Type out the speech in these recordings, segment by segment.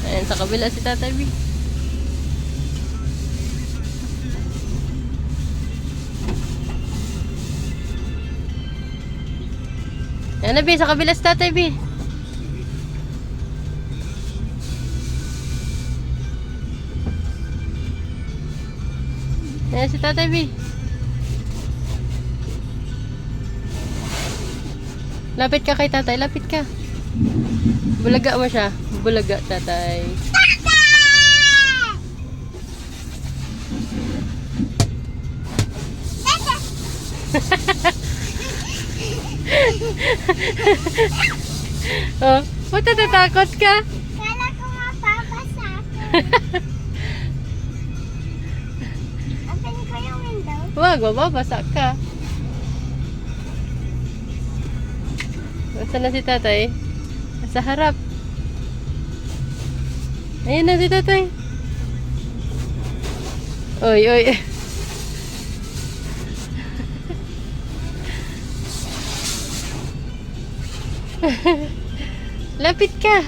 Ayan, sa kabila si Tatay B. Ayan na B, sa kabila si Tatay B. Ayan si Tatay B. Lapit ka kay Tatay, lapit ka. Bulaga mo siya. Bulaga, Tatay. Oh, ba't natatakot ka? Kala ko mapapasa ako. Open ko yung window. Wag, mababasa ka. Saan na si Tatay? Sa harap. Ayan na si Tatay. Oy, oy. Lapit ka.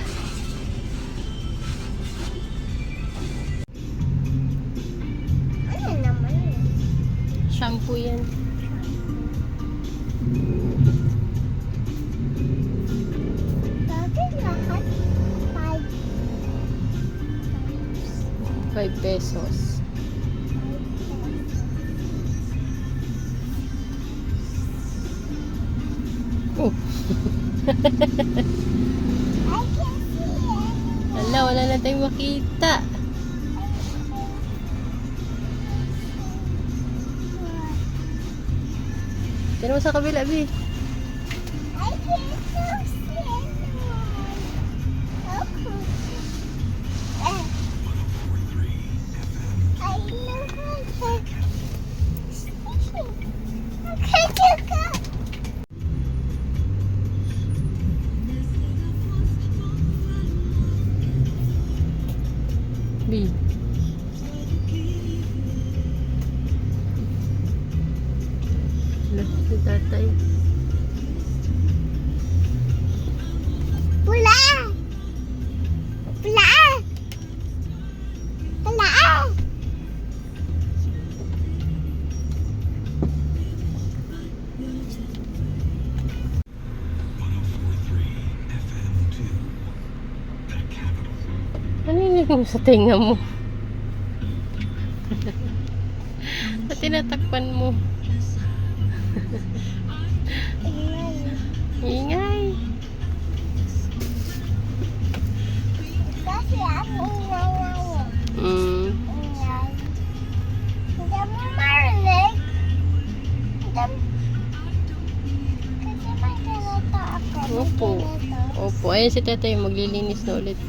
Ano naman yun? Shampoo yan. Bakit lahat? 5 pesos. Oh. I can see it. Ala, wala na tayong makita. Tira mo sa kabila, B. I can still see anyone. Okay. I know how to okay, Tuka. B. Wala si Tatay. Pula! Pula! Pula! Ano yung sa tinga mo? Ba't tinatakpan mo? Ingay. Kasi ang ingay ngayon. Ingay. Hindi mo marinig. Kasi may ganito ako. May Opo. ganito. Opo. Ayan si Tatay. Maglilinis na ulit.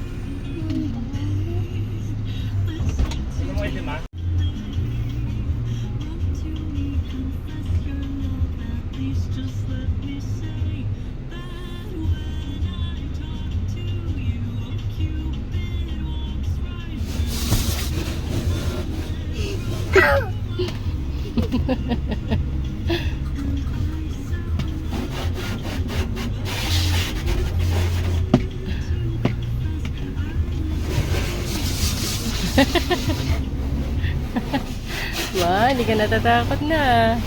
Ba, hindi ka natatakot na.